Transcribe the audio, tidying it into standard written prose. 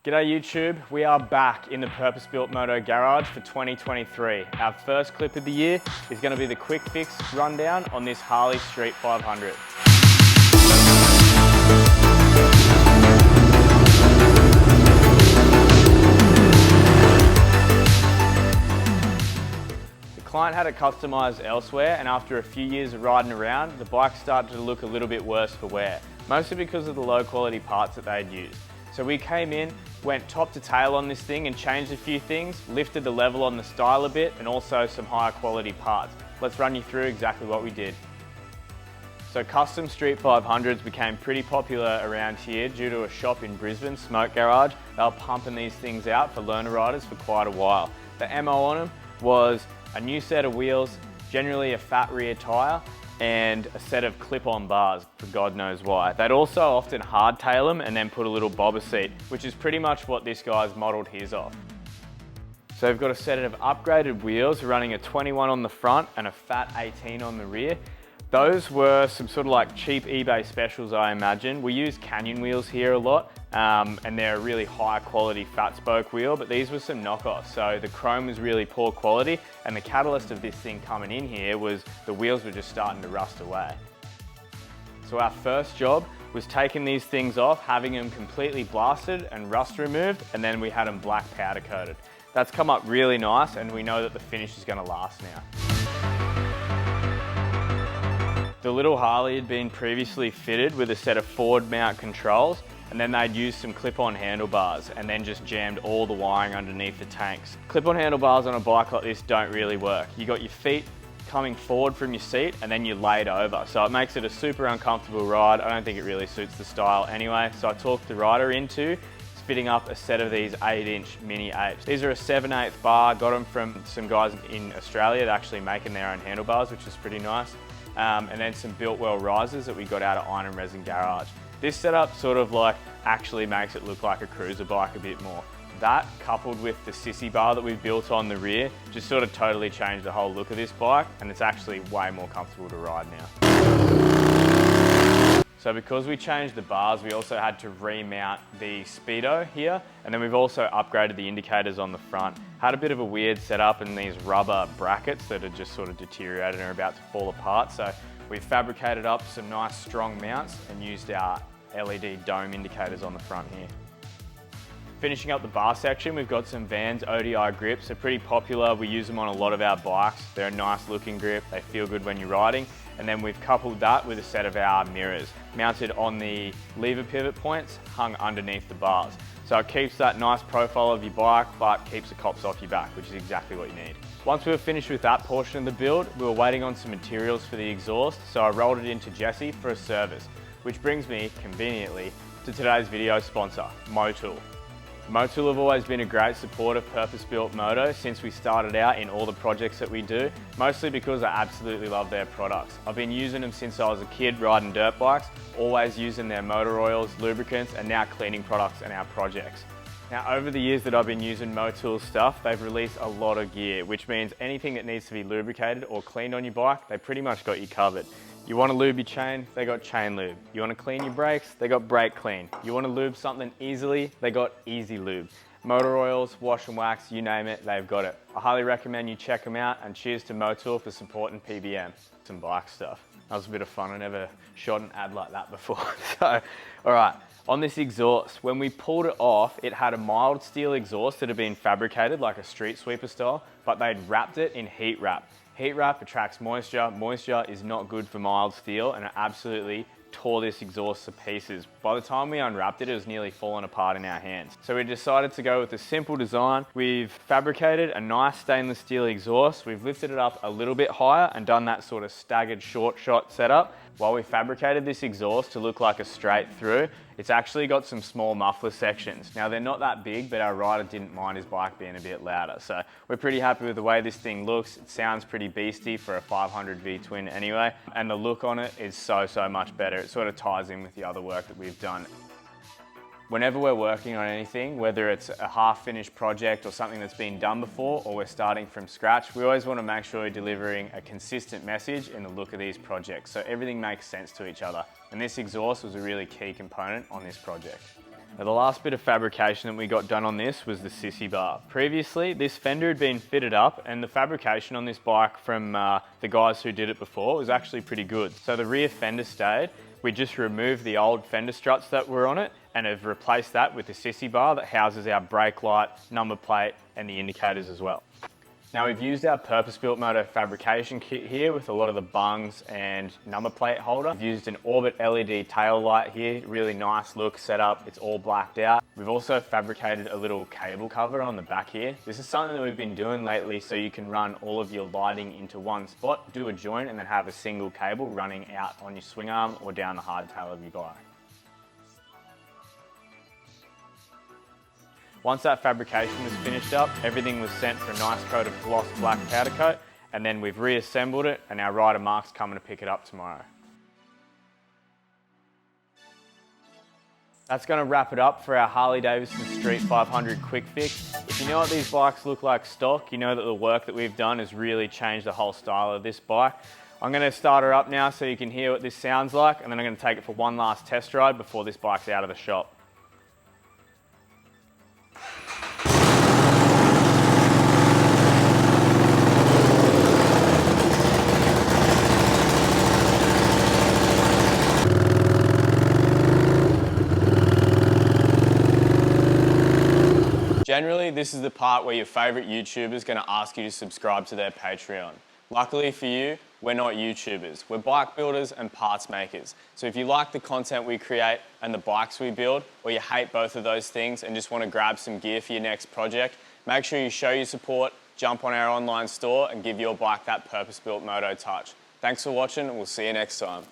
G'day YouTube, we are back in the purpose-built Moto garage for 2023. Our first clip of the year is going to be the quick fix rundown on this Harley Street 500. The client had it customized elsewhere, and after a few years of riding around, the bike started to look a little bit worse for wear, mostly because of the low quality parts that they'd used. So we came in, went top to tail on this thing and changed a few things, lifted the level on the style a bit, and also some higher quality parts. Let's run you through exactly what we did. So custom Street 500s became pretty popular around here due to a shop in Brisbane, Smoke Garage. They were pumping these things out for learner riders for quite a while. The MO on them was a new set of wheels, generally a fat rear tyre, and a set of clip-on bars, for God knows why. They'd also often hardtail them and then put a little bobber seat, which is pretty much what this guy's modelled his off. So we've got a set of upgraded wheels running a 21 on the front and a fat 18 on the rear. Those were some sort of like cheap eBay specials, I imagine. We use Canyon wheels here a lot, and they're a really high quality fat spoke wheel, but these were some knockoffs. So the chrome was really poor quality, and the catalyst of this thing coming in here was the wheels were just starting to rust away. So our first job was taking these things off, having them completely blasted and rust removed, and then we had them black powder coated. That's come up really nice, and we know that the finish is gonna last now. The little Harley had been previously fitted with a set of forward mount controls, and then they'd used some clip-on handlebars and then just jammed all the wiring underneath the tanks. Clip-on handlebars on a bike like this don't really work. You got your feet coming forward from your seat and then you're laid over. So it makes it a super uncomfortable ride. I don't think it really suits the style anyway. So I talked the rider into fitting up a set of these 8-inch Mini 8s. These are a 7/8 bar, got them from some guys in Australia that are actually making their own handlebars, which is pretty nice. And then some Built-Well risers that we got out of Iron and Resin Garage. This setup sort of like actually makes it look like a cruiser bike a bit more. That coupled with the sissy bar that we've built on the rear just sort of totally changed the whole look of this bike, and it's actually way more comfortable to ride now. So because we changed the bars, we also had to remount the speedo here, and then we've also upgraded the indicators on the front. Had a bit of a weird setup in these rubber brackets that had just sort of deteriorated and are about to fall apart. So we fabricated up some nice strong mounts and used our LED dome indicators on the front here. Finishing up the bar section, we've got some Vans ODI grips. They're pretty popular. We use them on a lot of our bikes. They're a nice looking grip. They feel good when you're riding. And then we've coupled that with a set of our mirrors mounted on the lever pivot points hung underneath the bars. So it keeps that nice profile of your bike, but keeps the cops off your back, which is exactly what you need. Once we were finished with that portion of the build, we were waiting on some materials for the exhaust, so I rolled it into Jesse for a service, which brings me, conveniently, to today's video sponsor, Moto. Moto have always been a great support of purpose-built Moto since we started out in all the projects that we do, mostly because I absolutely love their products. I've been using them since I was a kid riding dirt bikes, always using their motor oils, lubricants, and now cleaning products in our projects. Now, over the years that I've been using Motool's stuff, they've released a lot of gear, which means anything that needs to be lubricated or cleaned on your bike, they pretty much got you covered. You want to lube your chain, they got chain lube. You want to clean your brakes, they got brake clean. You want to lube something easily, they got easy lube. Motor oils, wash and wax, you name it, they've got it. I highly recommend you check them out, and cheers to Motool for supporting PBM. Some bike stuff. That was a bit of fun. I never shot an ad like that before. So, all right. On this exhaust, when we pulled it off, it had a mild steel exhaust that had been fabricated like a street sweeper style, but they'd wrapped it in heat wrap. Heat wrap attracts moisture. Moisture is not good for mild steel, and it absolutely tore this exhaust to pieces. By the time we unwrapped it, it was nearly falling apart in our hands. So we decided to go with a simple design. We've fabricated a nice stainless steel exhaust. We've lifted it up a little bit higher and done that sort of staggered short shot setup. While we fabricated this exhaust to look like a straight through, it's actually got some small muffler sections. Now they're not that big, but our rider didn't mind his bike being a bit louder. So we're pretty happy with the way this thing looks. It sounds pretty beastie for a 500 V-twin anyway. And the look on it is so much better. It sort of ties in with the other work that we've done. Whenever we're working on anything, whether it's a half-finished project or something that's been done before, or we're starting from scratch, we always want to make sure we're delivering a consistent message in the look of these projects, so everything makes sense to each other. And this exhaust was a really key component on this project. Now, the last bit of fabrication that we got done on this was the sissy bar. Previously, this fender had been fitted up and the fabrication on this bike from the guys who did it before was actually pretty good. So the rear fender stayed. We just removed the old fender struts that were on it and have replaced that with the sissy bar that houses our brake light, number plate and the indicators as well. Now we've used our purpose-built Moto fabrication kit here with a lot of the bungs and number plate holder. We've used an Orbit LED tail light here, really nice look setup, it's all blacked out. We've also fabricated a little cable cover on the back here. This is something that we've been doing lately so you can run all of your lighting into one spot, do a joint and then have a single cable running out on your swing arm or down the hardtail of your bike. Once that fabrication was finished up, everything was sent for a nice coat of gloss black powder coat, and then we've reassembled it and our rider Mark's coming to pick it up tomorrow. That's going to wrap it up for our Harley Davidson Street 500 quick fix. If you know what these bikes look like stock, you know that the work that we've done has really changed the whole style of this bike. I'm going to start her up now so you can hear what this sounds like, and then I'm going to take it for one last test ride before this bike's out of the shop. Generally, this is the part where your favourite YouTuber is going to ask you to subscribe to their Patreon. Luckily for you, we're not YouTubers. We're bike builders and parts makers. So if you like the content we create and the bikes we build, or you hate both of those things and just want to grab some gear for your next project, make sure you show your support, jump on our online store and give your bike that purpose-built Moto touch. Thanks for watching and we'll see you next time.